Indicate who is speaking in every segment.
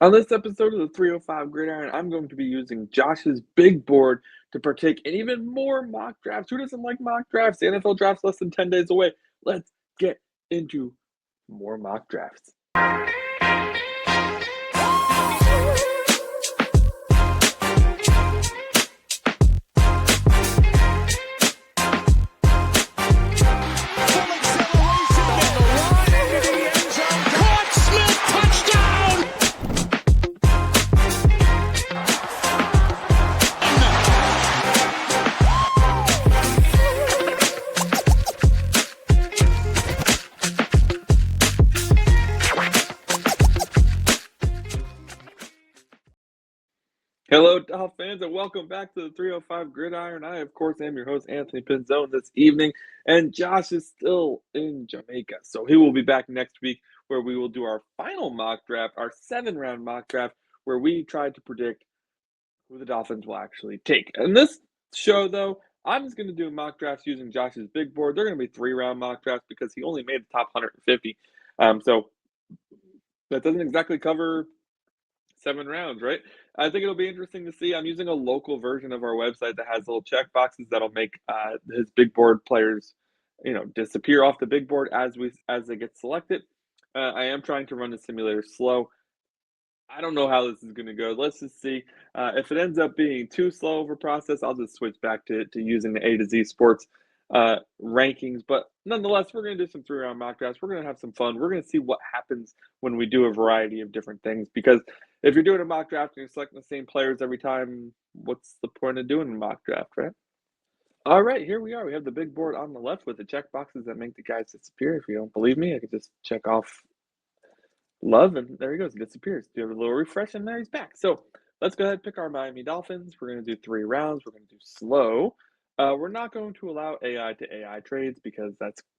Speaker 1: On this episode of the 305 Gridiron, I'm going to be using Josh's big board to partake in even more mock drafts. Who doesn't like mock drafts? The NFL draft's less than 10 days away. Let's get into more mock drafts. Hello, Dolphins fans, and welcome back to the 305 Gridiron. I, of course, am your host, Anthony Pinzone, this evening, and Josh is still in Jamaica, so he will be back next week where we will do our final mock draft, our 7-round mock draft, where we try to predict who the Dolphins will actually take. In this show, though, I'm just going to do mock drafts using Josh's big board. They're going to be 3-round mock drafts because he only made the top 150, so that doesn't exactly cover 7 rounds, right? I think it'll be interesting to see. I'm using a local version of our website that has little check boxes that'll make his big board players, disappear off the big board as they get selected. I am trying to run the simulator slow. I don't know how this is going to go. Let's just see. If it ends up being too slow of a process, I'll just switch back to using the A to Z Sports rankings. But nonetheless, we're going to do some 3-round mock drafts. We're going to have some fun. We're going to see what happens when we do a variety of different things. Because if you're doing a mock draft and you're selecting the same players every time, what's the point of doing a mock draft, right? All right, here we are. We have the big board on the left with the check boxes that make the guys disappear. If you don't believe me, I could just check off Love, and there he goes. He disappears. Do you have a little refresh, and there he's back. So let's go ahead and pick our Miami Dolphins. We're going to do 3 rounds. We're going to do slow. We're not going to allow AI to AI trades because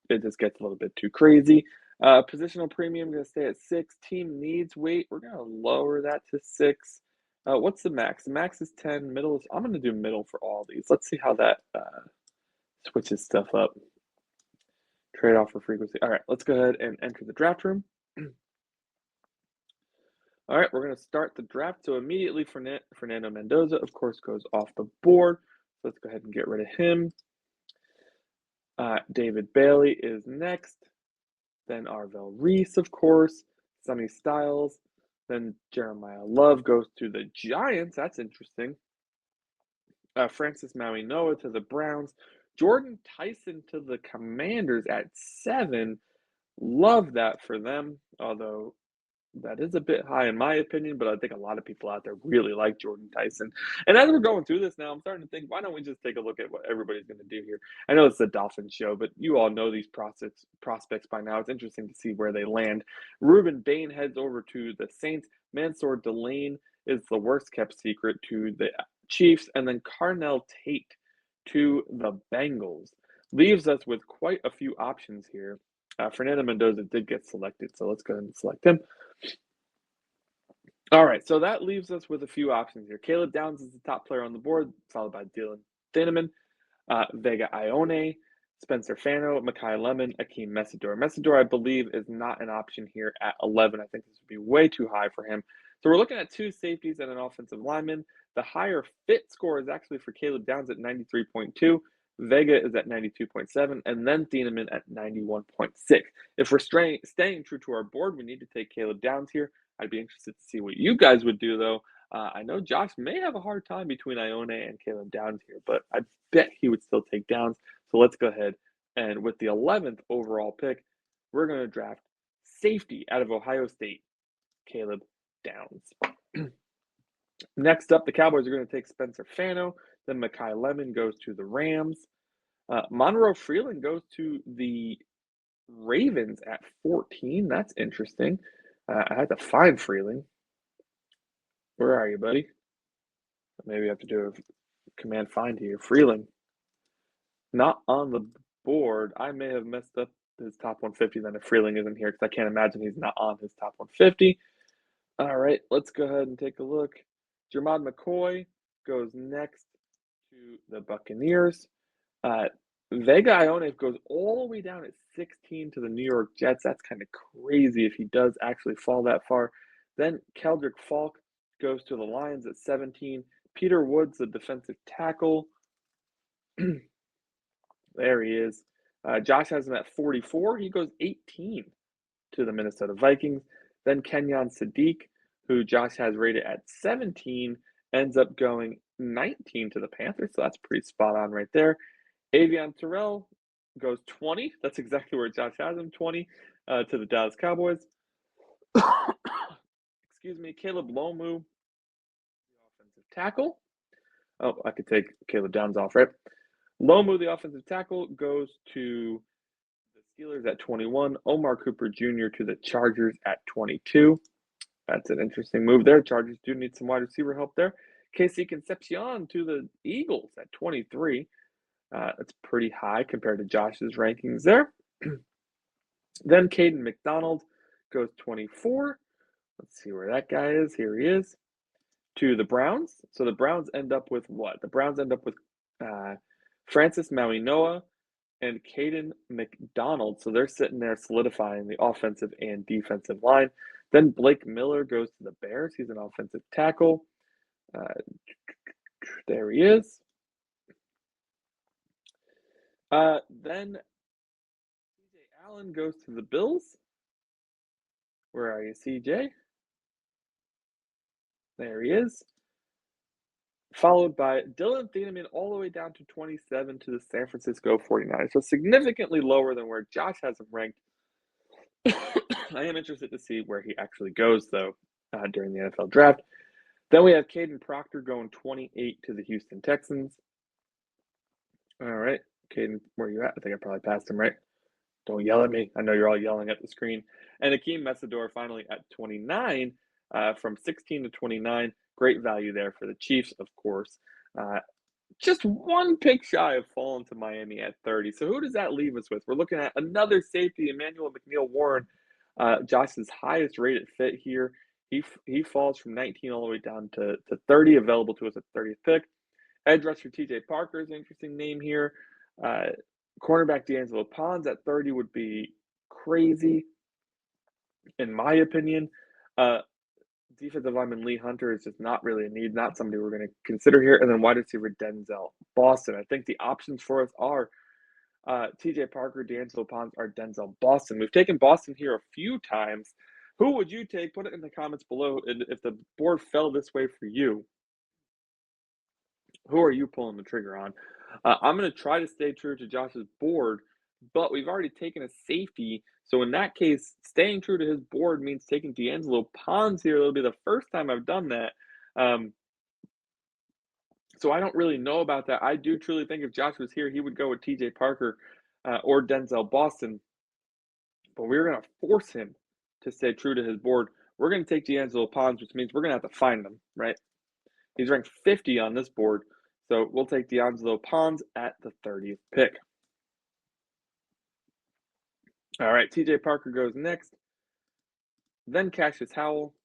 Speaker 1: it just gets a little bit too crazy. Positional premium going to stay at 6. Team needs weight. We're going to lower that to 6. What's the max? The max is 10. Middle is, I'm going to do middle for all these. Let's see how that switches stuff up. Trade off for frequency. All right, let's go ahead and enter the draft room. All right, we're going to start the draft. So immediately, Fernando Mendoza, of course, goes off the board. Let's go ahead and get rid of him. David Bailey is next. Then Arvell Reese, of course. Sonny Styles. Then Jeremiah Love goes to the Giants. That's interesting. Francis Maui-Noah to the Browns. Jordan Tyson to the Commanders at 7. Love that for them, although that is a bit high in my opinion, but I think a lot of people out there really like Jordan Tyson. And as we're going through this now, I'm starting to think, why don't we just take a look at what everybody's going to do here? I know it's a Dolphins show, but you all know these prospects by now. It's interesting to see where they land. Ruben Bain heads over to the Saints. Mansoor Delane is the worst kept secret to the Chiefs. And then Carnell Tate to the Bengals. Leaves us with quite a few options here. Fernando Mendoza did get selected, so let's go ahead and select him. All right, so that leaves us with a few options here. Caleb Downs is the top player on the board, followed by Dylan Thieneman, Vega Ione, Spencer Fano, Mekhi Lemon, Ahkeem Messidor. Messidor, I believe, is not an option here at 11. I think this would be way too high for him. So we're looking at 2 safeties and an offensive lineman. The higher fit score is actually for Caleb Downs at 93.2. Vega is at 92.7, and then Thieneman at 91.6. If we're staying true to our board, we need to take Caleb Downs here. I'd be interested to see what you guys would do, though. I know Josh may have a hard time between Ione and Caleb Downs here, but I bet he would still take Downs. So let's go ahead. And with the 11th overall pick, we're going to draft safety out of Ohio State, Caleb Downs. Next up, the Cowboys are going to take Spencer Fano. Then Mekhi Lemon goes to the Rams. Monroe Freeland goes to the Ravens at 14. That's interesting. I had to find Freeland. Where are you, buddy? Maybe I have to do a command find here. Freeland. Not on the board. I may have messed up his top 150 then if Freeland isn't here because I can't imagine he's not on his top 150. All right, let's go ahead and take a look. Jermod McCoy goes next to the Buccaneers. Vega Ione goes all the way down at 16 to the New York Jets. That's kind of crazy if he does actually fall that far. Then Keldrick Falk goes to the Lions at 17. Peter Woods, the defensive tackle. There he is. Josh has him at 44. He goes 18 to the Minnesota Vikings. Then Kenyon Sadiq, who Josh has rated at 17, ends up going 19 to the Panthers. So that's pretty spot on right there. Avion Terrell goes 20. That's exactly where Josh has him, 20 to the Dallas Cowboys. Excuse me. Caleb Lomu, the offensive tackle. Oh, I could take Caleb Downs off, right? Lomu, the offensive tackle, goes to the Steelers at 21. Omar Cooper Jr. to the Chargers at 22. That's an interesting move there. Chargers do need some wide receiver help there. Casey Concepcion to the Eagles at 23. That's pretty high compared to Josh's rankings there. Then Caden McDonald goes 24. Let's see where that guy is. Here he is. To the Browns. So the Browns end up with what? The Browns end up with Francis Mauigoa and Caden McDonald. So they're sitting there solidifying the offensive and defensive line. Then Blake Miller goes to the Bears. He's an offensive tackle. There he is. Then CJ Allen goes to the Bills. Where are you, CJ? There he is. Followed by Dylan Thieneman all the way down to 27 to the San Francisco 49ers. So significantly lower than where Josh has him ranked. I am interested to see where he actually goes, though, during the NFL draft. Then we have Caden Proctor going 28 to the Houston Texans. All right. Caden, where are you at? I think I probably passed him, right? Don't yell at me. I know you're all yelling at the screen. And Ahkeem Messidor finally at 29 from 16 to 29. Great value there for the Chiefs, of course. Just one pick shy of falling to Miami at 30. So who does that leave us with? We're looking at another safety, Emmanuel McNeil-Warren, Josh's highest rated fit here. He falls from 19 all the way down to 30, available to us at 30th pick. Edge rusher TJ Parker is an interesting name here. Cornerback D'Angelo Pons at 30 would be crazy, in my opinion. Defensive lineman Lee Hunter is just not really a need, not somebody we're going to consider here. And then wide receiver Denzel Boston. I think the options for us are TJ Parker, D'Angelo Pons, or Denzel Boston. We've taken Boston here a few times. Who would you take? Put it in the comments below. And if the board fell this way for you, who are you pulling the trigger on? I'm going to try to stay true to Josh's board, but we've already taken a safety. So in that case, staying true to his board means taking D'Angelo Pons here. It'll be the first time I've done that. So I don't really know about that. I do truly think if Josh was here, he would go with TJ Parker or Denzel Boston. But we're going to force him to stay true to his board. We're going to take D'Angelo Pons, which means we're going to have to find him, right? He's ranked 50 on this board. So we'll take D'Angelo Pons at the 30th pick. All right, TJ Parker goes next. Then Cassius Howell.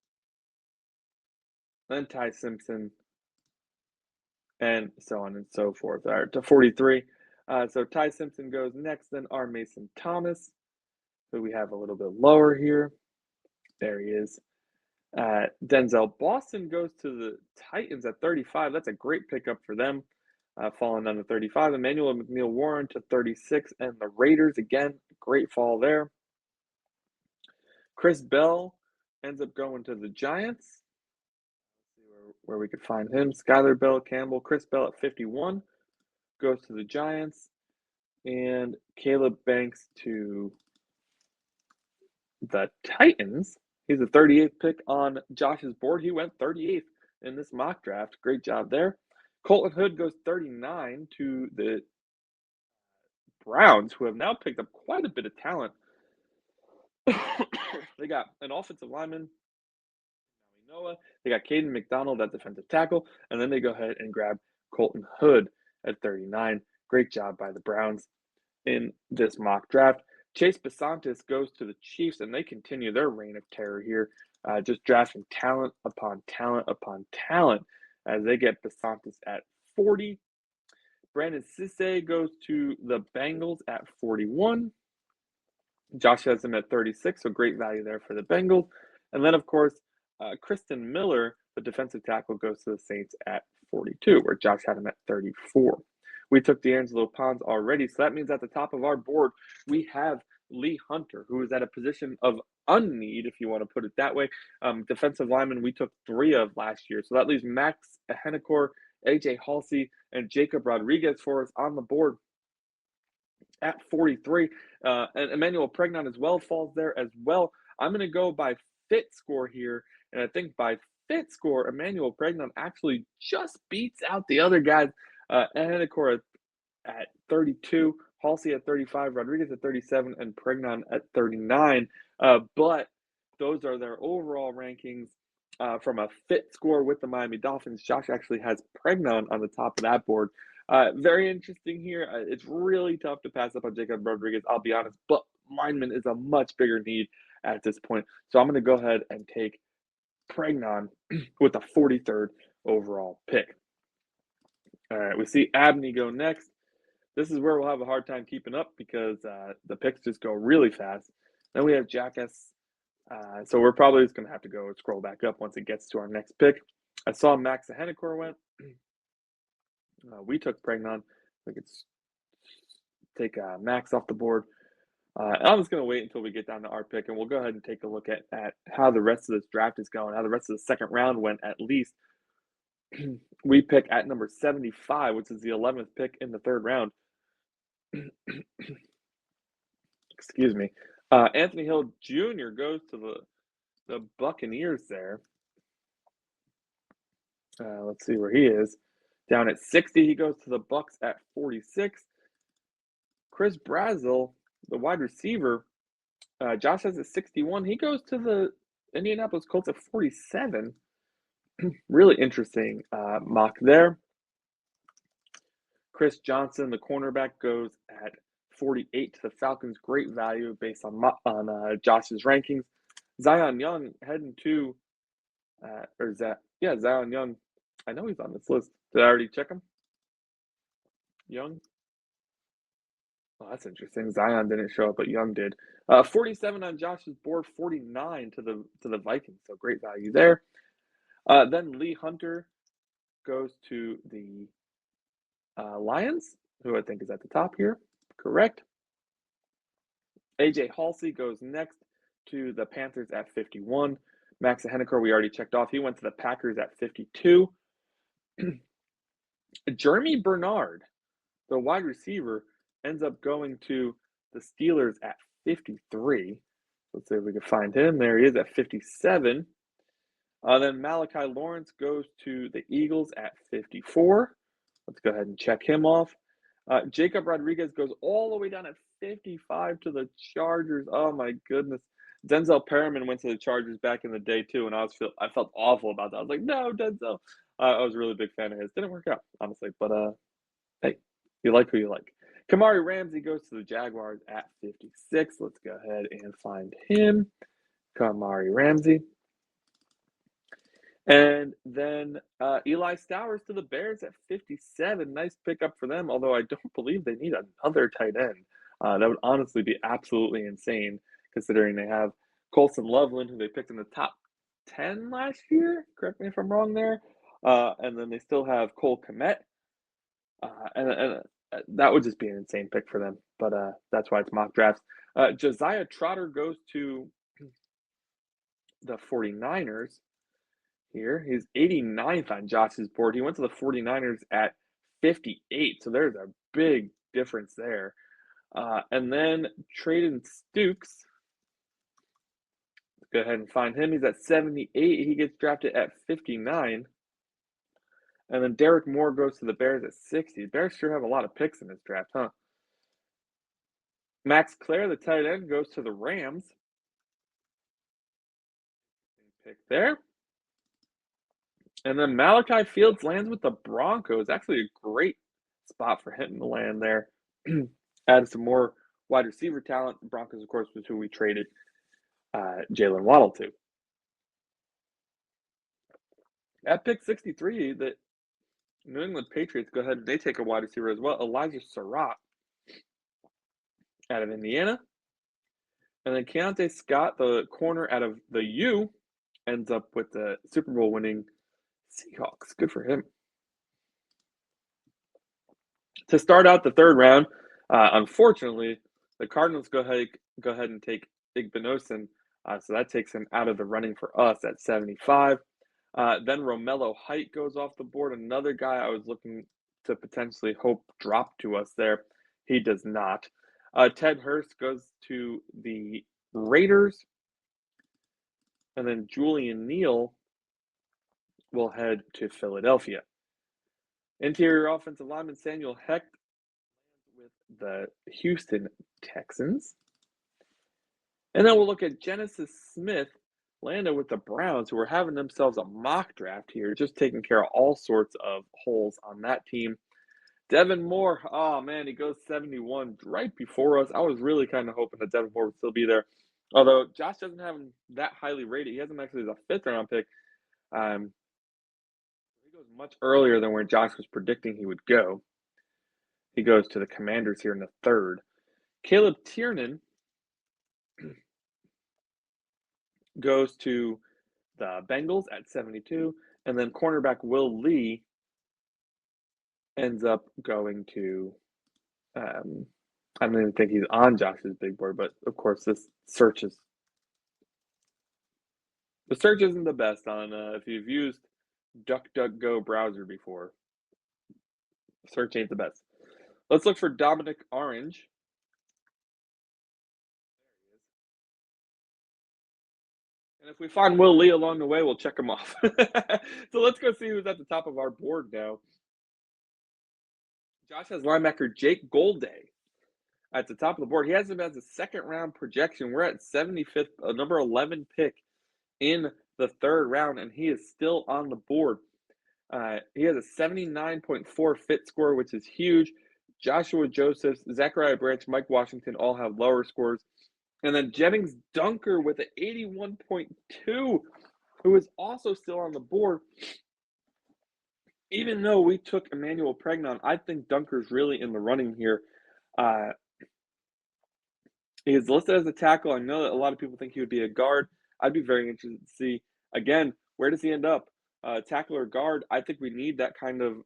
Speaker 1: Then Ty Simpson. And so on and so forth. All right, to 43. So Ty Simpson goes next. Then R. Mason Thomas, who we have a little bit lower here. There he is. Denzel Boston goes to the Titans at 35. That's a great pickup for them, falling down to 35. Emmanuel McNeil-Warren to 36. And the Raiders, again, great fall there. Chris Bell ends up going to the Giants. Let's see where we could find him. Skylar Bell Campbell. Chris Bell at 51 goes to the Giants. And Caleb Banks to the Titans. He's the 38th pick on Josh's board. He went 38th in this mock draft. Great job there. Colton Hood goes 39 to the Browns, who have now picked up quite a bit of talent. They got an offensive lineman, Noah. They got Caden McDonald at defensive tackle, and then they go ahead and grab Colton Hood at 39. Great job by the Browns in this mock draft. Chase Bisontis goes to the Chiefs, and they continue their reign of terror here, just drafting talent upon talent upon talent as they get Bisontis at 40. Brandon Cisse goes to the Bengals at 41. Josh has him at 36, so great value there for the Bengals. And then, of course, Kristen Miller, the defensive tackle, goes to the Saints at 42, where Josh had him at 34. We took D'Angelo Pons already, so that means at the top of our board, we have Lee Hunter, who is at a position of unneed, if you want to put it that way. Defensive lineman, we took 3 of last year, so that leaves Max Hennicore, AJ Halsey, and Jacob Rodriguez for us on the board at 43. And Emmanuel Pregnon as well falls there as well. I'm going to go by fit score here, and I think by fit score, Emmanuel Pregnon actually just beats out the other guys. Hennicore at 32, Halsey at 35, Rodriguez at 37, and Pregnon at 39. But those are their overall rankings from a fit score with the Miami Dolphins. Josh actually has Pregnon on the top of that board. Very interesting here. It's really tough to pass up on Jacob Rodriguez, I'll be honest, but lineman is a much bigger need at this point. So I'm going to go ahead and take Pregnon with the 43rd overall pick. All right, we see Abney go next. This is where we'll have a hard time keeping up because the picks just go really fast. Then we have Jackass. So we're probably just going to have to go scroll back up once it gets to our next pick. I saw Max Hennicore went. We took Pregnon. We could take Max off the board. I'm just going to wait until we get down to our pick, and we'll go ahead and take a look at how the rest of this draft is going, how the rest of the second round went at least. We pick at number 75, which is the 11th pick in the third round. Excuse me. Anthony Hill Jr. goes to the Buccaneers there. Let's see where he is. Down at 60, he goes to the Bucs at 46. Chris Brazel, the wide receiver, Josh has at 61. He goes to the Indianapolis Colts at 47. Really interesting mock there. Chris Johnson, the cornerback, goes at 48 to the Falcons. Great value based on Josh's rankings. Zion Young heading to, Zion Young. I know he's on this list. Did I already check him? Young? Oh, that's interesting. Zion didn't show up, but Young did. 47 on Josh's board, 49 to the Vikings. So great value there. Then Lee Hunter goes to the Lions, who I think is at the top here. Correct. AJ Halsey goes next to the Panthers at 51. Max Hennicore, we already checked off. He went to the Packers at 52. Jeremy Bernard, the wide receiver, ends up going to the Steelers at 53. Let's see if we can find him. There he is at 57. Then Malachi Lawrence goes to the Eagles at 54. Let's go ahead and check him off. Jacob Rodriguez goes all the way down at 55 to the Chargers. Oh, my goodness. Denzel Perriman went to the Chargers back in the day, too, and I felt awful about that. I was like, no, Denzel. I was a really big fan of his. Didn't work out, honestly, but hey, you like who you like. Kamari Ramsey goes to the Jaguars at 56. Let's go ahead and find him. Kamari Ramsey. And then Eli Stowers to the Bears at 57. Nice pickup for them, although I don't believe they need another tight end. That would honestly be absolutely insane, considering they have Colson Loveland, who they picked in the top 10 last year. Correct me if I'm wrong there. And then they still have Cole Kmet. And that would just be an insane pick for them. But that's why it's mock drafts. Josiah Trotter goes to the 49ers here. He's 89th on Josh's board. He went to the 49ers at 58. So there's a big difference there. And then Traden Stukes. Let's go ahead and find him. He's at 78. He gets drafted at 59. And then Derek Moore goes to the Bears at 60. Bears sure have a lot of picks in this draft, huh? Max Clare, the tight end, goes to the Rams. Pick there. And then Malachi Fields lands with the Broncos. Actually a great spot for him to land there. Add some more wide receiver talent. The Broncos, of course, was who we traded Jalen Waddle to. At pick 63, the New England Patriots go ahead and they take a wide receiver as well. Elijah Sarratt out of Indiana. And then Keonte Scott, the corner out of the U, ends up with the Super Bowl winning Seahawks. Good for him. To start out the third round, unfortunately, the Cardinals go ahead and take Igbinosun, so that takes him out of the running for us at 75. Then Romello Height goes off the board, another guy I was looking to potentially hope drop to us there. He does not. Ted Hurst goes to the Raiders, and then Julian Neal will head to Philadelphia. Interior offensive lineman Samuel Hecht with the Houston Texans. And then we'll look at Genesis Smith landed with the Browns, who are having themselves a mock draft here, just taking care of all sorts of holes on that team. Devin Moore, oh man, he goes 71 right before us. I was really kind of hoping that Devin Moore would still be there. Although Josh doesn't have him that highly rated. He has him actually as a fifth round pick. He goes much earlier than where Josh was predicting he would go. He goes to the Commanders here in the third. Caleb Tiernan goes to the Bengals at 72. And then cornerback Will Lee ends up going to, I don't even think he's on Josh's big board, but of course the search isn't the best on, if you've used DuckDuckGo browser before, search ain't the best. Let's look for Dominic Orange. And if we find Will Lee along the way, we'll check him off. So let's go see who's at the top of our board now. Josh has linebacker Jake Golday at the top of the board. He has him as a second-round projection. We're at 75th, number 11 pick in the third round, and he is still on the board. He has a 79.4 fit score, which is huge. Joshua Josephs, Zachariah Branch, Mike Washington all have lower scores. And then Jennings Dunker with an 81.2, who is also still on the board. Even though we took Emmanuel Pregnon, I think Dunker's really in the running here. He is listed as a tackle. I know that a lot of people think he would be a guard. I'd be very interested to see, again, where does he end up? Tackle or guard? I think we need that kind of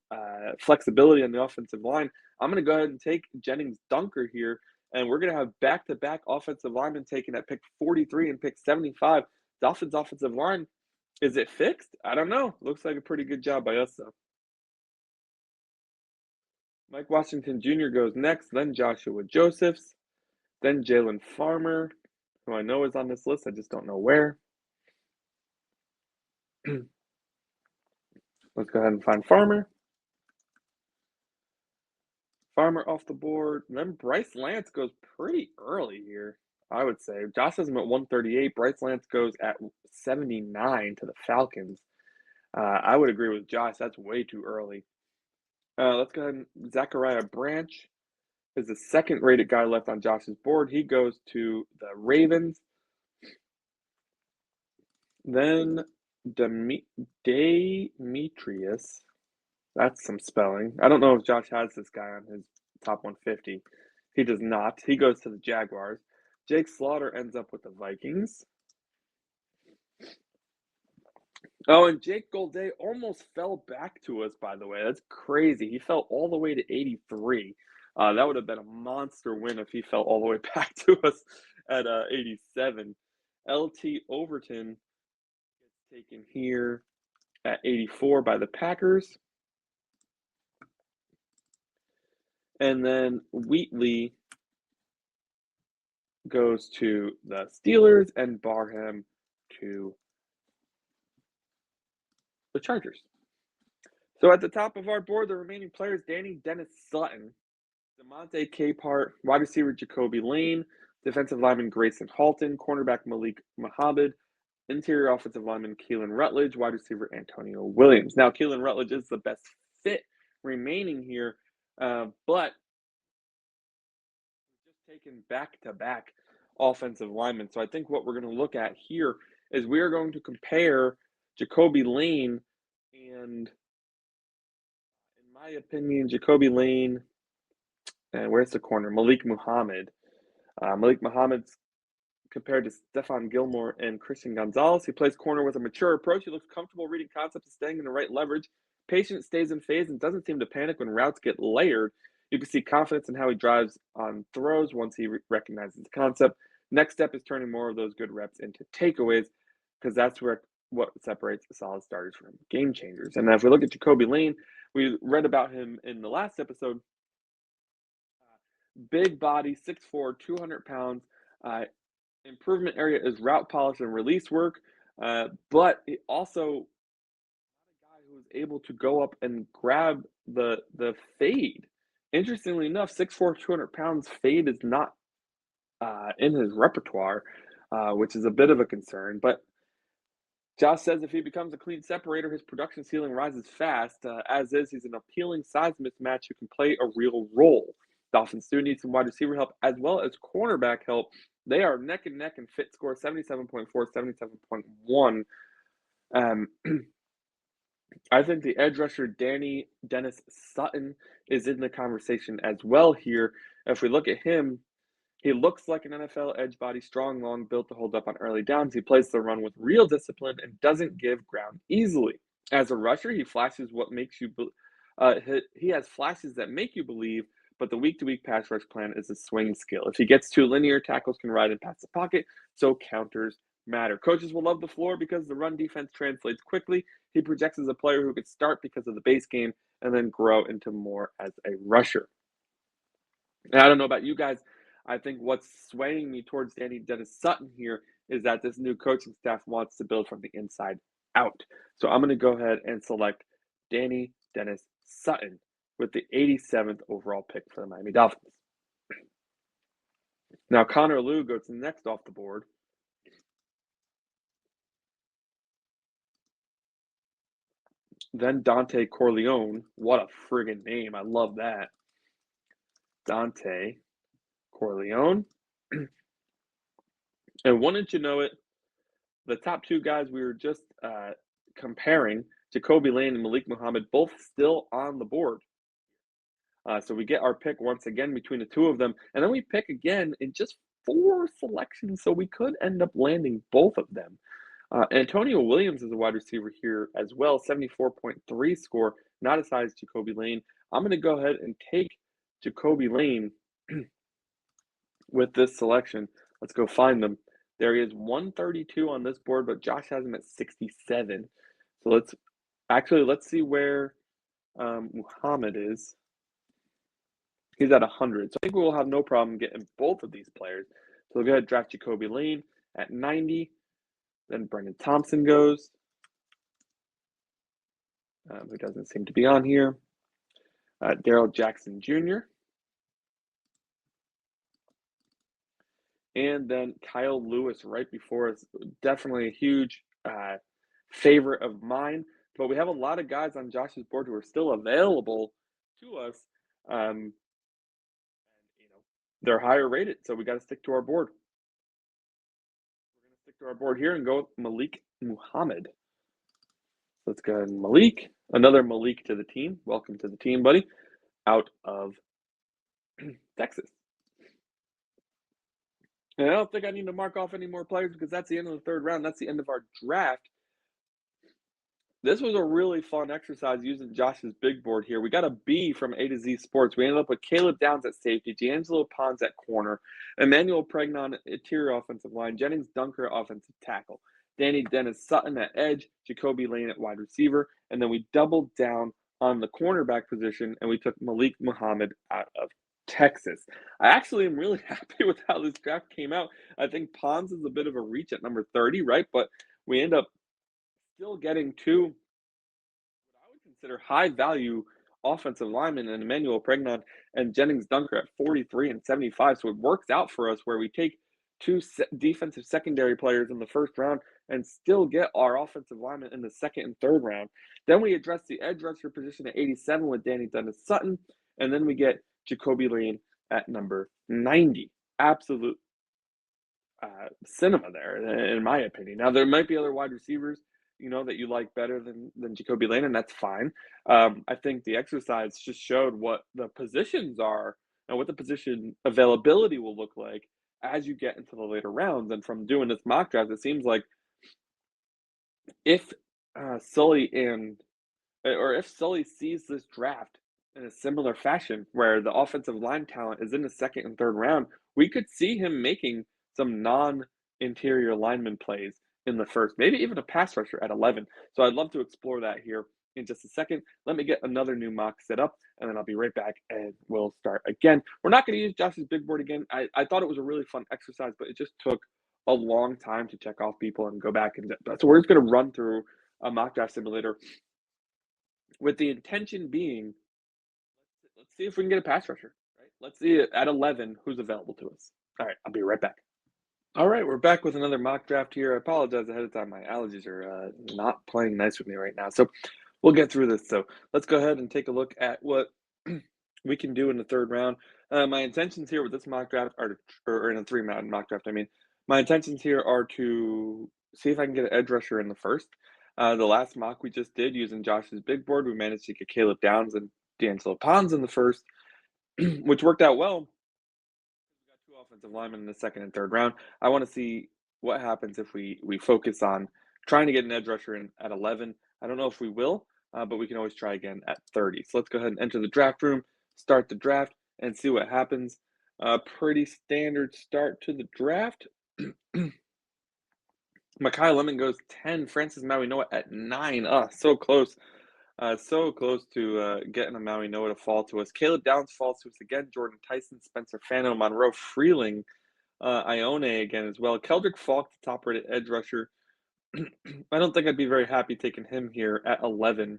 Speaker 1: flexibility on the offensive line. I'm going to go ahead and take Jennings Dunker here, and we're going to have back-to-back offensive linemen taken at pick 43 and pick 75. Dolphins offensive line, is it fixed? I don't know. Looks like a pretty good job by us, though. Mike Washington Jr. goes next, then Joshua Josephs, then Jalen Farmer, who I know is on this list. I just don't know where. Let's go ahead and find Farmer. Farmer off the board. And then Bryce Lance goes pretty early here, I would say. Josh has him at 138. Bryce Lance goes at 79 to the Falcons. I would agree with Josh. That's way too early. Let's go ahead and Zachariah Branch is the second-rated guy left on Josh's board. He goes to the Ravens. Then Demetrius. That's some spelling. I don't know if Josh has this guy on his top 150. He does not. He goes to the Jaguars. Jake Slaughter ends up with the Vikings. Oh, and Jake Golday almost fell back to us, by the way. That's crazy. He fell all the way to 83. That would have been a monster win if he fell all the way back to us at 87. LT Overton gets taken here at 84 by the Packers. And then Wheatley goes to the Steelers and Barham to the Chargers. So at the top of our board, the remaining players, Dani Dennis-Sutton, DeMonte Capehart, wide receiver Jacoby Lane, defensive lineman Grayson Halton, cornerback Malik Muhammad, interior offensive lineman Keelan Rutledge, wide receiver Antonio Williams. Now, Keelan Rutledge is the best fit remaining here, but just taken back-to-back offensive linemen. So I think what we're going to look at here is we are going to compare Jacoby Lane and, in my opinion, Jacoby Lane, and where's the corner? Malik Muhammad. Malik Muhammad's compared to Stephon Gilmore and Christian Gonzalez. He plays corner with a mature approach. He looks comfortable reading concepts and staying in the right leverage. Patient, stays in phase, and doesn't seem to panic when routes get layered. You can see confidence in how he drives on throws once he recognizes the concept. Next step is turning more of those good reps into takeaways, because that's what separates solid starters from game changers. And if we look at Jacoby Lane, we read about him in the last episode. Big body, 6'4", 200 pounds. Improvement area is route polish and release work, but he also a guy who was able to go up and grab the fade. Interestingly enough, 6'4", 200 pounds fade is not in his repertoire, which is a bit of a concern. But Josh says if he becomes a clean separator, his production ceiling rises fast. As is, he's an appealing size mismatch who can play a real role. Dolphins do need some wide receiver help as well as cornerback help. They are neck and neck in fit score, 77.4, 77.1. I think the edge rusher Dani Dennis-Sutton is in the conversation as well here. If we look at him, he looks like an NFL edge body, strong, long, built to hold up on early downs. He plays the run with real discipline and doesn't give ground easily. As a rusher, he flashes what makes you he has flashes that make you believe, but the week-to-week pass rush plan is a swing skill. If he gets too linear, tackles can ride and pass the pocket, so counters matter. Coaches will love the floor because the run defense translates quickly. He projects as a player who could start because of the base game and then grow into more as a rusher. And I don't know about you guys. I think what's swaying me towards Dani Dennis-Sutton here is that this new coaching staff wants to build from the inside out. So I'm going to go ahead and select Dani Dennis-Sutton with the 87th overall pick for the Miami Dolphins. Now, Connor Lew goes next off the board. Then Dante Corleone. What a friggin' name. I love that. Dante Corleone. And wouldn't you know it, the top two guys we were just comparing, Jacoby Lane and Malik Muhammad, both still on the board. So we get our pick once again between the two of them. And then we pick again in just 4 selections. So we could end up landing both of them. Antonio Williams is a wide receiver here as well, 74.3 score, not as high as Jacoby Lane. I'm going to go ahead and take Jacoby Lane with this selection. Let's go find them. There he is, 132 on this board, but Josh has him at 67. So let's see where Muhammad is. He's at 100. So I think we will have no problem getting both of these players. So we'll go ahead and draft Jacoby Lane at 90. Then Brendan Thompson goes, who doesn't seem to be on here. Daryl Jackson Jr. And then Kyle Lewis right before us. Definitely a huge favorite of mine. But we have a lot of guys on Josh's board who are still available to us. And, they're higher rated, so we got to stick to our board. We're going to stick to our board here and go with Malik Muhammad. Let's go ahead and Malik. Another Malik to the team. Welcome to the team, buddy. Out of Texas. And I don't think I need to mark off any more players because that's the end of the 3rd round. That's the end of our draft. This was a really fun exercise using Josh's big board here. We got a B from A to Z Sports. We ended up with Caleb Downs at safety, D'Angelo Pons at corner, Emmanuel Pregnon interior offensive line, Gennings Dunker offensive tackle, Dani Dennis-Sutton at edge, Jacoby Lane at wide receiver, and then we doubled down on the cornerback position and we took Malik Muhammad out of Texas. I actually am really happy with how this draft came out. I think Pons is a bit of a reach at number 30, right? But we end up still getting 2 what I would consider high-value offensive linemen in Emmanuel Pregnon and Gennings Dunker at 43 and 75. So it works out for us where we take 2 defensive secondary players in the 1st round and still get our offensive linemen in the 2nd and 3rd round. Then we address the edge rusher position at 87 with Dani Dennis-Sutton, and then we get Jacoby Lane at number 90. Absolute cinema there, in my opinion. Now, there might be other wide receivers that you like better than Jacoby Lane, and that's fine. I think the exercise just showed what the positions are and what the position availability will look like as you get into the later rounds. And from doing this mock draft, it seems like if Sully if Sully sees this draft in a similar fashion, where the offensive line talent is in the second and third round, we could see him making some non-interior lineman plays in the first, maybe even a pass rusher at 11. So I'd love to explore that here in just a second. Let me get another new mock set up, and then I'll be right back, and we'll start again. We're not going to use Josh's big board again. I thought it was a really fun exercise, but it just took a long time to check off people and go back. And so we're just going to run through a mock draft simulator with the intention being, let's see if we can get a pass rusher, right? Let's see at 11 who's available to us. All right, I'll be right back. All right, we're back with another mock draft here. I apologize ahead of time. My allergies are not playing nice with me right now. So we'll get through this. So let's go ahead and take a look at what we can do in the third round. My intentions here with this mock draft are or in a 3-round mock draft, I mean. My intentions here are to see if I can get an edge rusher in the first. The last mock we just did using Josh's big board, we managed to get Caleb Downs and D'Angelo Pons in the first, which worked out well. We got 2 offensive linemen in the second and third round. I want to see what happens if we focus on trying to get an edge rusher in at 11. I don't know if we will, but we can always try again at 30. So let's go ahead and enter the draft room, start the draft, and see what happens. Pretty standard start to the draft. Mekhi Lemon goes 10. Francis Maui Noah at 9. So close. So close to getting a Maui Noah to fall to us. Caleb Downs falls to us again. Jordan Tyson, Spencer Fano, Monroe Freeling, Ione again as well. Keldrick Falk, the top-rated edge rusher. I don't think I'd be very happy taking him here at 11.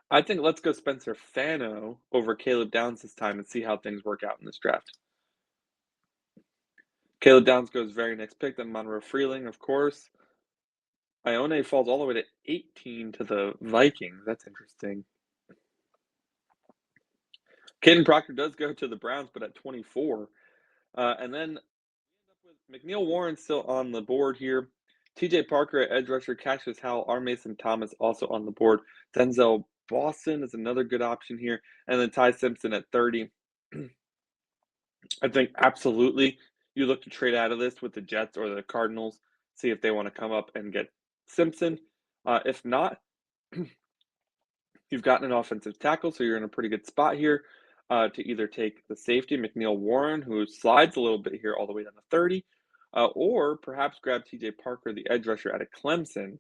Speaker 1: I think let's go Spencer Fano over Caleb Downs this time and see how things work out in this draft. Caleb Downs goes very next pick, then Monroe Freeling, of course. Ione falls all the way to 18 to the Vikings. That's interesting. Caden Proctor does go to the Browns, but at 24. And then we end up with McNeil-Warren still on the board here. TJ Parker at edge rusher, Cassius Howell, R. Mason Thomas also on the board. Denzel Boston is another good option here. And then Ty Simpson at 30. I think absolutely you look to trade out of this with the Jets or the Cardinals, see if they want to come up and get Simpson. If not, you've gotten an offensive tackle, so you're in a pretty good spot here to either take the safety, McNeil-Warren, who slides a little bit here all the way down to 30, or perhaps grab TJ Parker, the edge rusher out of Clemson.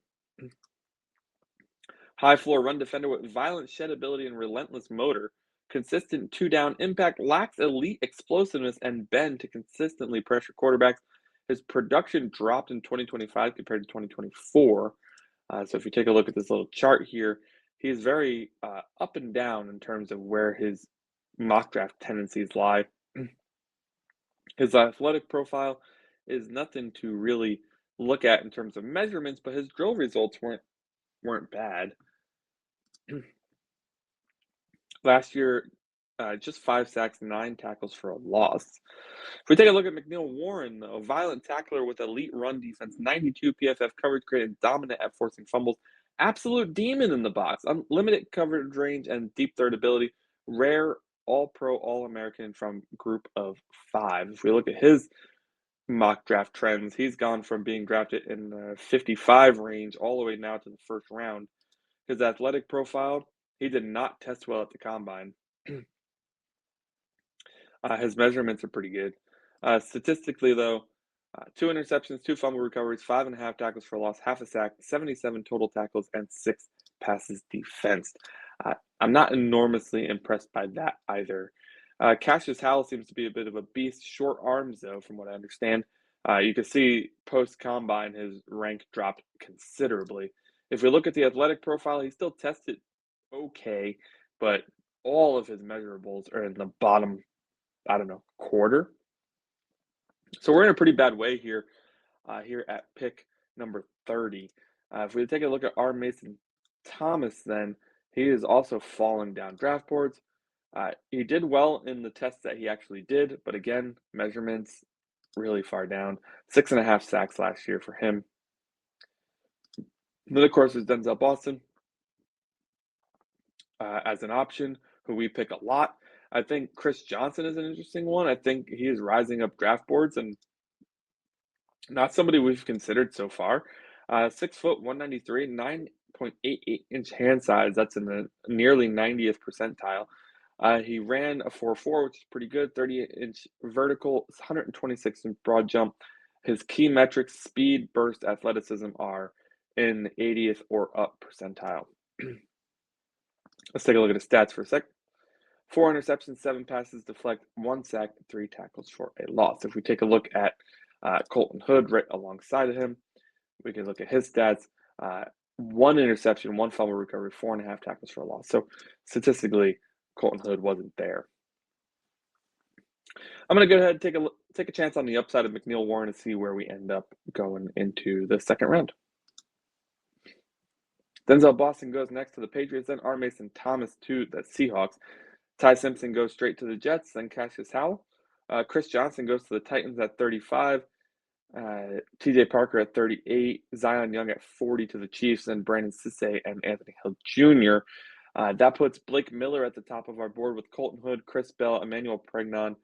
Speaker 1: High floor run defender with violent shed ability and relentless motor. Consistent 2-down impact, lacks elite explosiveness and bend to consistently pressure quarterbacks. His production dropped in 2025 compared to 2024. So if you take a look at this little chart here, he's very up and down in terms of where his mock draft tendencies lie. His athletic profile is nothing to really look at in terms of measurements, but his drill results weren't bad. Last year, just 5 sacks, 9 tackles for a loss. If we take a look at McNeil-Warren, though, violent tackler with elite run defense, 92 PFF coverage grade, and dominant at forcing fumbles. Absolute demon in the box, unlimited coverage range and deep third ability. Rare All-Pro, All-American from group of 5. If we look at his mock draft trends, he's gone from being drafted in the 55 range all the way now to the first round. His athletic profile, he did not test well at the combine. His measurements are pretty good. Statistically, though, 2 interceptions, 2 fumble recoveries, 5.5 tackles for a loss, half a sack, 77 total tackles, and 6 passes defensed. I'm not enormously impressed by that either. Cassius Howell seems to be a bit of a beast. Short arms, though, from what I understand. You can see post-combine his rank dropped considerably. If we look at the athletic profile, he still tested okay, but all of his measurables are in the bottom, I don't know, quarter. So we're in a pretty bad way here, here at pick number 30. If we take a look at R. Mason Thomas, then he is also falling down draft boards. He did well in the tests that he actually did, but again, measurements really far down. 6.5 sacks last year for him. Then, of course, is Denzel Boston as an option, who we pick a lot. I think Chris Johnson is an interesting one. I think he is rising up draft boards and not somebody we've considered so far. 6 foot, 193, 9.88-inch hand size. That's in the nearly 90th percentile. He ran a 4.4, which is pretty good, 38-inch vertical, 126-inch broad jump. His key metrics, speed, burst, athleticism, are in the 80th or up percentile. Let's take a look at his stats for a sec. 4 interceptions, 7 passes, deflect, 1 sack, 3 tackles for a loss. If we take a look at Colton Hood right alongside of him, we can look at his stats. 1 interception, 1 fumble recovery, 4.5 tackles for a loss. So statistically, Colton Hood wasn't there. I'm going to go ahead and take a chance on the upside of McNeil-Warren to see where we end up going into the second round. Denzel Boston goes next to the Patriots, then R. Mason Thomas to the Seahawks. Ty Simpson goes straight to the Jets, then Cassius Howell. Chris Johnson goes to the Titans at 35. TJ Parker at 38. Zion Young at 40 to the Chiefs, then Brandon Cisse and Anthony Hill Jr. That puts Blake Miller at the top of our board with Colton Hood, Chris Bell, Emmanuel Pregnon,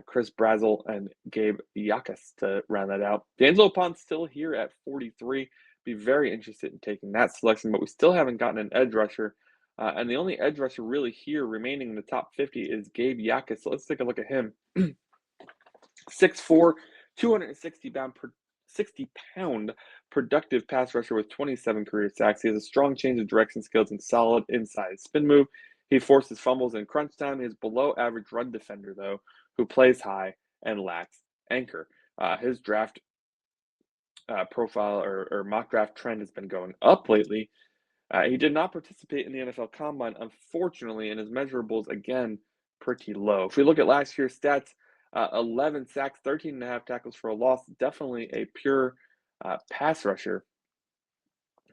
Speaker 1: Chris Brazel, and Gabe Yakas to round that out. D'Angelo Ponce still here at 43. Be very interested in taking that selection, but we still haven't gotten an edge rusher. And the only edge rusher really here remaining in the top 50 is Gabe Yakas. So let's take a look at him. 6'4", 260-pound productive pass rusher with 27 career sacks. He has a strong change of direction skills and solid inside spin move. He forces fumbles in crunch time. He is below average run defender, though, who plays high and lacks anchor. His draft profile or mock draft trend has been going up lately. He did not participate in the NFL Combine, unfortunately, and his measurables, again, pretty low. If we look at last year's stats, 11 sacks, 13.5 tackles for a loss, definitely a pure pass rusher.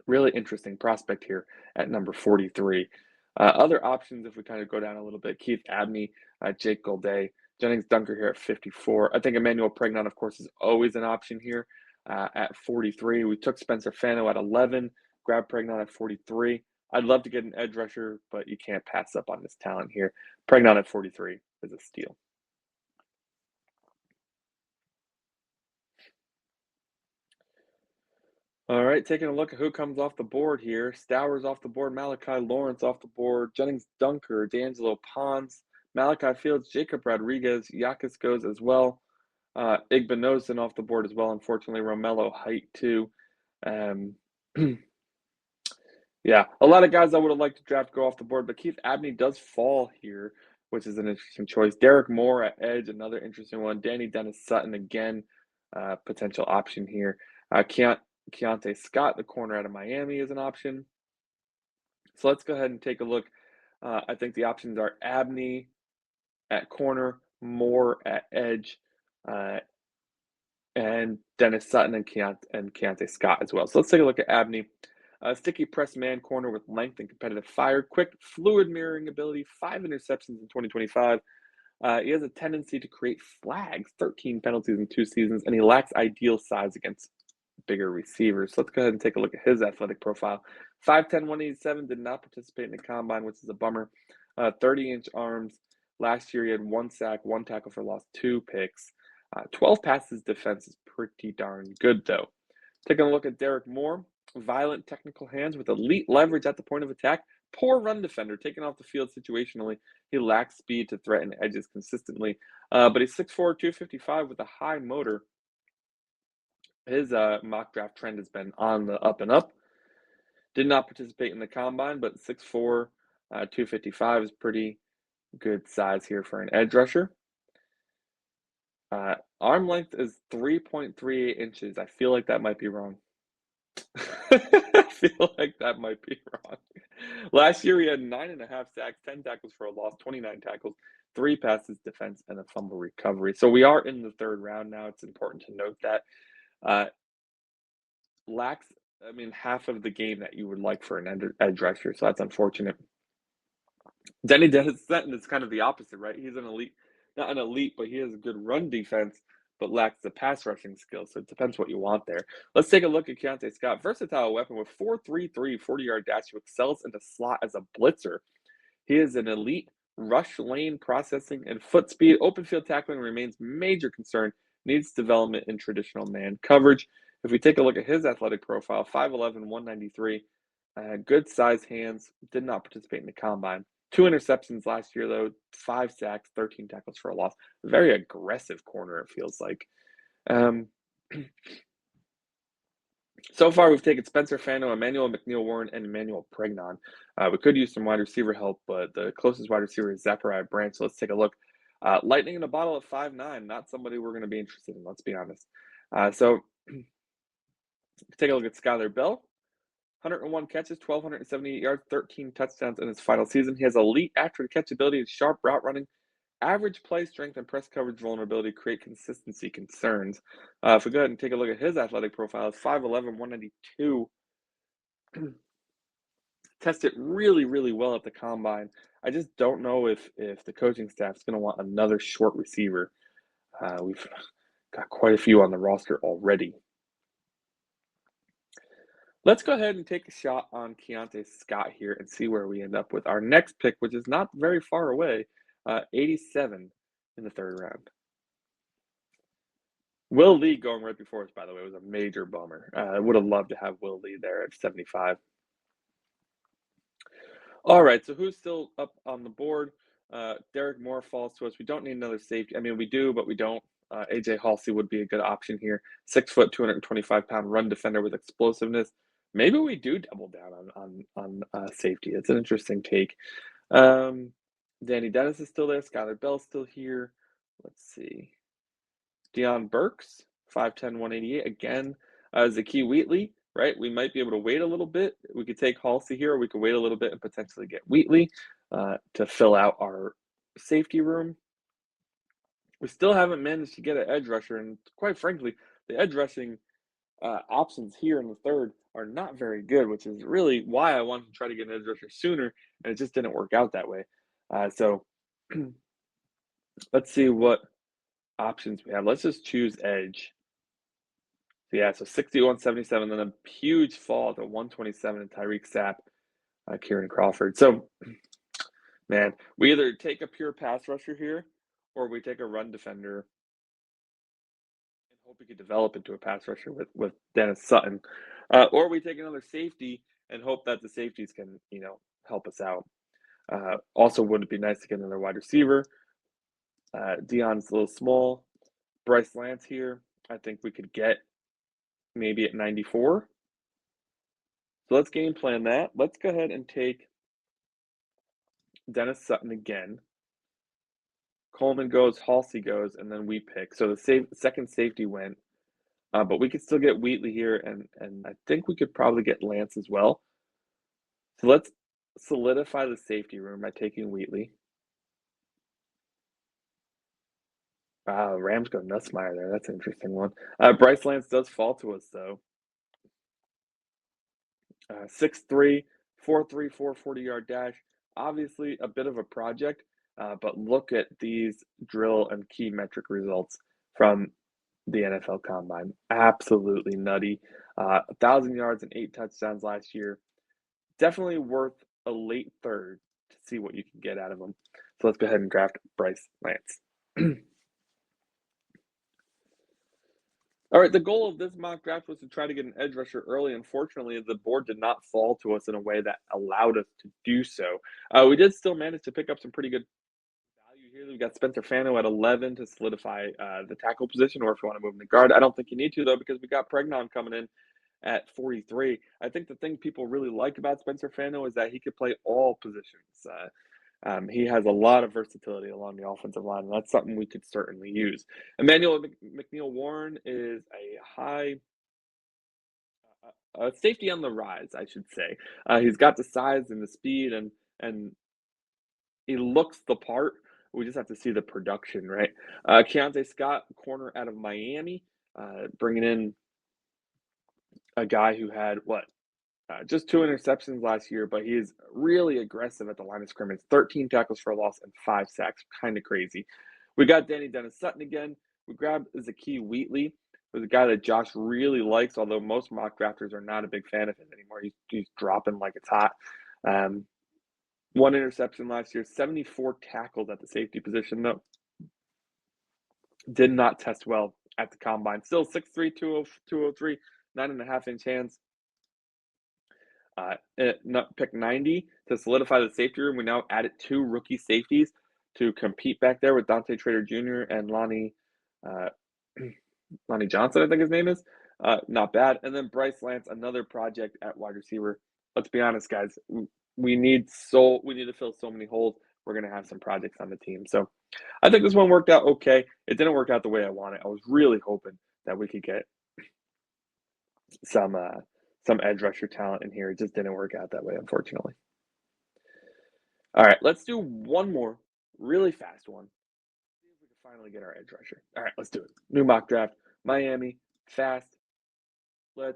Speaker 1: Really interesting prospect here at number 43. Other options, if we kind of go down a little bit, Keith Abney, Jake Golday, Jennings Dunker here at 54. I think Emmanuel Pregnon, of course, is always an option here at 43. We took Spencer Fano at 11, grabbed Pregnon at 43. I'd love to get an edge rusher, but you can't pass up on this talent here. Pregnon at 43 is a steal. All right, taking a look at who comes off the board here. Stowers off the board, Malachi Lawrence off the board, Jennings Dunker, D'Angelo Ponce, Malachi Fields, Jacob Rodriguez, Yakas goes as well. Igbinosun off the board as well. Unfortunately, Romello height too. Yeah, a lot of guys I would have liked to draft go off the board, but Keith Abney does fall here, which is an interesting choice. Derek Moore at edge, another interesting one. Dennis-Sutton again, potential option here. Keonte Scott, the corner out of Miami, is an option. So let's go ahead and take a look. I think the options are Abney at corner, Moore at edge, and Dennis-Sutton and Keonte Scott as well. So let's take a look at Abney. Sticky press man corner with length and competitive fire, quick, fluid mirroring ability, 5 interceptions in 2025. He has a tendency to create flags, 13 penalties in 2 seasons, and he lacks ideal size against bigger receivers. So let's go ahead and take a look at his athletic profile. 5'10", 187, did not participate in the combine, which is a bummer. 30-inch arms. Last year, he had 1 sack, 1 tackle for loss, 2 picks. 12 passes defense is pretty darn good, though. Taking a look at Derek Moore. Violent technical hands with elite leverage at the point of attack. Poor run defender, taken off the field situationally. He lacks speed to threaten edges consistently. But he's 6'4", 255 with a high motor. His mock draft trend has been on the up and up. Did not participate in the combine, but 6'4", 255 is pretty good size here for an edge rusher. Arm length is 3.38 inches. I feel like that might be wrong. I feel like that might be wrong. Last year, he had 9.5 sacks, 10 tackles for a loss, 29 tackles, 3 passes defense, and a fumble recovery. So we are in the 3rd round now. It's important to note that. Lacks, half of the game that you would like for an edge rusher, so that's unfortunate. Dennis-Sutton is kind of the opposite, right? He's an elite, not an elite, but he has a good run defense, but lacks the pass rushing skills. So it depends what you want there. Let's take a look at Keonte Scott. Versatile weapon with 4.33, 40-yard dash, who excels in the slot as a blitzer. He is an elite rush lane processing, and foot speed. Open field tackling remains major concern, needs development in traditional man coverage. If we take a look at his athletic profile, 5'11", 193, good size hands, did not participate in the combine. 2 interceptions last year, though, 5 sacks, 13 tackles for a loss. Very aggressive corner, it feels like. So far, we've taken Spencer Fano, Emmanuel, McNeil-Warren, and Emmanuel Pregnon. We could use some wide receiver help, but the closest wide receiver is Zakee Branch. So let's take a look. Lightning in a bottle at 5'9", not somebody we're going to be interested in, let's be honest. So take a look at Skylar Bell. 101 catches, 1,278 yards, 13 touchdowns in his final season. He has elite after-the-catch ability and sharp route running. Average play strength and press coverage vulnerability create consistency concerns. If we go ahead and take a look at his athletic profile, it's 5'11", 192. Tested really, really well at the combine. I just don't know if the coaching staff is going to want another short receiver. We've got quite a few on the roster already. Let's go ahead and take a shot on Keonte Scott here and see where we end up with our next pick, which is not very far away, 87 in the third round. Will Lee going right before us, by the way, was a major bummer. I would have loved to have Will Lee there at 75. All right, so who's still up on the board? Derek Moore falls to us. We don't need another safety. I mean, we do, but we don't. AJ Halsey would be a good option here. 6 foot, 225-pound run defender with explosiveness. Maybe we do double down on safety. It's an interesting take. Danny Dennis is still there. Skylar Bell's still here. Let's see. Deion Burks, 5'10", 188. Again, Zakee Wheatley, right? We might be able to wait a little bit. We could take Halsey here, or we could wait a little bit and potentially get Wheatley to fill out our safety room. We still haven't managed to get an edge rusher, and quite frankly, the edge rushing options here in the third are not very good, which is really why I wanted to try to get an edge rusher sooner, and it just didn't work out that way. So let's see what options we have. Let's just choose edge. So yeah, so 61, 77, then a huge fall to 127 in Tyreek Sapp, Kieran Crawford. So, man, we either take a pure pass rusher here, or we take a run defender and hope we could develop into a pass rusher with Dennis-Sutton, or we take another safety and hope that the safeties can, help us out. Also, would it be nice to get another wide receiver? Deion's a little small. Bryce Lance here, I think we could get maybe at 94. So let's game plan that. Let's go ahead and take Dennis-Sutton again. Coleman goes, Halsey goes, and then we pick. So the second safety went, but we could still get Wheatley here, and I think we could probably get Lance as well. So let's solidify the safety room by taking Wheatley. Wow, Rams go Nussmeier there. That's an interesting one. Bryce Lance does fall to us, though. 6'3", 4'3", 440-yard dash. Obviously, a bit of a project, but look at these drill and key metric results from the NFL Combine. Absolutely nutty. 1,000 yards and 8 touchdowns last year. Definitely worth a late third to see what you can get out of him. So let's go ahead and draft Bryce Lance. All right, the goal of this mock draft was to try to get an edge rusher early. Unfortunately, the board did not fall to us in a way that allowed us to do so. We did still manage to pick up some pretty good value here. We've got Spencer Fano at 11 to solidify the tackle position, or if you want to move in the guard. I don't think you need to, though, because we got Pregnon coming in at 43. I think the thing people really like about Spencer Fano is that he could play all positions. He has a lot of versatility along the offensive line, and that's something we could certainly use. Emmanuel McNeil-Warren is a high safety on the rise, I should say. He's got the size and the speed, and he looks the part. We just have to see the production, right? Keonte Scott, corner out of Miami, bringing in a guy who had, just 2 interceptions last year, but he's really aggressive at the line of scrimmage. 13 tackles for a loss and 5 sacks. Kind of crazy. We got Dennis-Sutton again. We grabbed Zakee Wheatley, who's a guy that Josh really likes, although most mock drafters are not a big fan of him anymore. He's dropping like it's hot. 1 interception last year, 74 tackles at the safety position, though. Did not test well at the combine. Still 6'3", 203, 9.5-inch hands. Pick 90 to solidify the safety room. We now added 2 rookie safeties to compete back there with Dante Trader Jr. and Lonnie Johnson, I think his name is. Not bad. And then Bryce Lance, another project at wide receiver. Let's be honest, guys. We need to fill so many holes. We're going to have some projects on the team. So I think this one worked out okay. It didn't work out the way I wanted. I was really hoping that we could get some edge rusher talent in here. It just didn't work out that way, unfortunately. All right, let's do one more really fast one. See if we can finally get our edge rusher. All right, let's do it. New mock draft. Miami, fast. We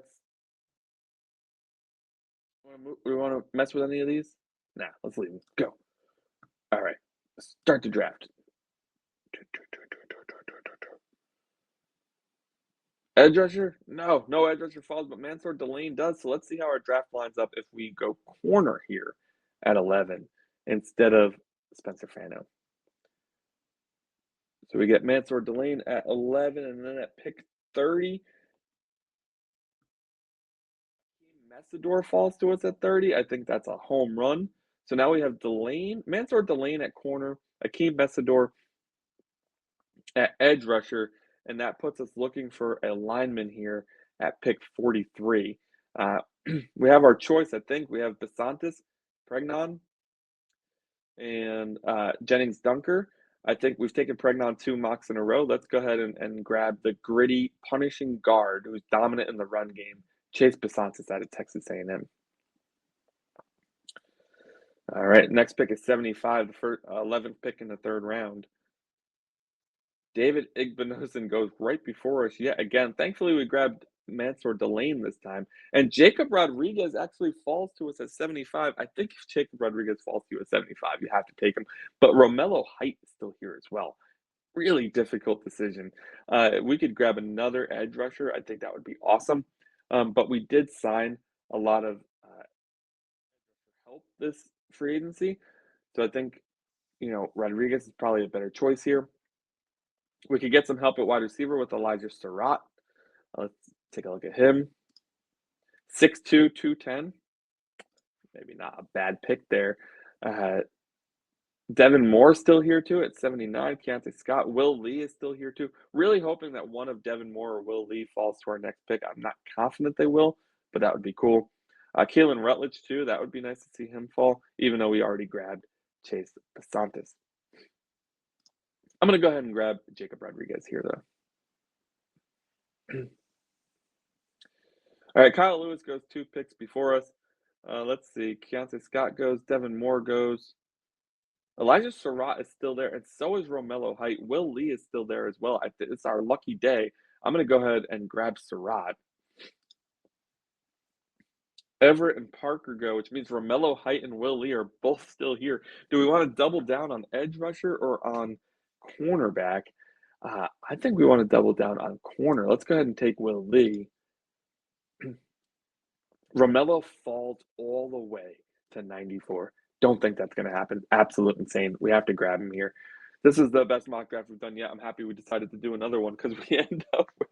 Speaker 1: want to mess with any of these? Nah, let's leave them. Go. All right, start the draft. Edge rusher? No edge rusher falls, but Mansoor Delane does. So let's see how our draft lines up if we go corner here at 11 instead of Spencer Fano. So we get Mansoor Delane at 11, and then at pick 30, Messidor falls to us at 30. I think that's a home run. So now we have Mansoor Delane at corner, Ahkeem Messidor at edge rusher, and that puts us looking for a lineman here at pick 43. We have our choice, I think. We have Bisontis, Pregnon, and Gennings Dunker. I think we've taken Pregnon 2 mocks in a row. Let's go ahead and grab the gritty, punishing guard who's dominant in the run game, Chase Bisontis out of Texas A&M. All right, next pick is 75, the first 11th pick in the 3rd round. David Igbinosun goes right before us yet again. Thankfully, we grabbed Mansoor Delane this time. And Jacob Rodriguez actually falls to us at 75. I think if Jacob Rodriguez falls to you at 75, you have to take him. But Romello Height is still here as well. Really difficult decision. We could grab another edge rusher. I think that would be awesome. But we did sign a lot of help this free agency. So I think, Rodriguez is probably a better choice here. We could get some help at wide receiver with Elijah Sarratt. Let's take a look at him. 6'2", 210. Maybe not a bad pick there. Devin Moore still here too at 79. Keonte Scott. Will Lee is still here too. Really hoping that one of Devin Moore or Will Lee falls to our next pick. I'm not confident they will, but that would be cool. Kalen Rutledge too. That would be nice to see him fall, even though we already grabbed Chase Bisontis. I'm going to go ahead and grab Jacob Rodriguez here, though. All right, Kyle Lewis goes 2 picks before us. Let's see. Keonte Scott goes. Devin Moore goes. Elijah Sarratt is still there, and so is Romello Height. Will Lee is still there as well. It's our lucky day. I'm going to go ahead and grab Sarratt. Everett and Parker go, which means Romello Height and Will Lee are both still here. Do we want to double down on edge rusher or on cornerback? I think we want to double down on corner. Let's go ahead and take Will Lee. Romello falls all the way to 94. Don't think that's going to happen. Absolute insane. We have to grab him here. This is the best mock draft we've done yet. I'm happy we decided to do another one because we end up with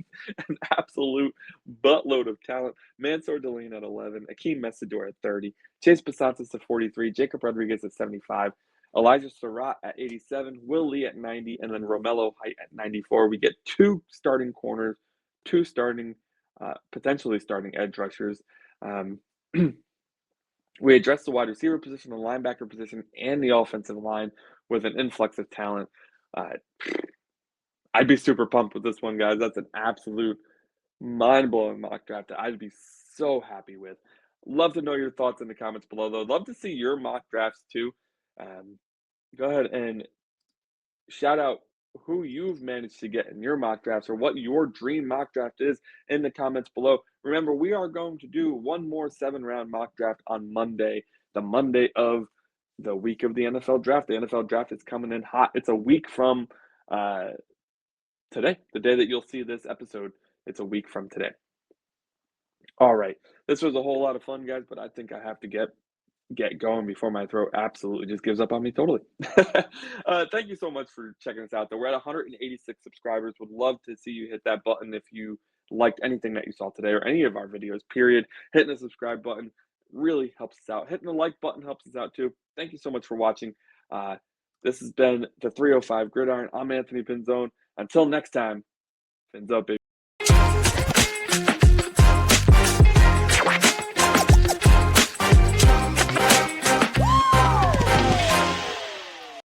Speaker 1: an absolute buttload of talent. Mansoor Delane at 11, Ahkeem Messidor at 30, Chase Bisontis at 43, Jacob Rodriguez at 75, Elijah Sarratt at 87, Will Lee at 90, and then Romello Height at 94. We get 2 starting corners, 2 starting, potentially starting edge rushers. We address the wide receiver position, the linebacker position, and the offensive line with an influx of talent. I'd be super pumped with this one, guys. That's an absolute mind-blowing mock draft that I'd be so happy with. Love to know your thoughts in the comments below, though. Love to see your mock drafts, too. Go ahead and shout out who you've managed to get in your mock drafts or what your dream mock draft is in the comments below. Remember, we are going to do one more 7-round mock draft on Monday, the Monday of the week of the NFL draft. The NFL draft is coming in hot. It's a week from today, the day that you'll see this episode. It's a week from today. All right. This was a whole lot of fun, guys, but I think I have to get get going before my throat absolutely just gives up on me totally. Thank you so much for checking us out, though. We're at 186 subscribers. Would love to see you hit that button if you liked anything that you saw today or any of our videos, period. Hitting the subscribe button really helps us out. Hitting the like button helps us out, too. Thank you so much for watching. This has been the 305 Gridiron. I'm Anthony Pinzone. Until next time, fins up, baby.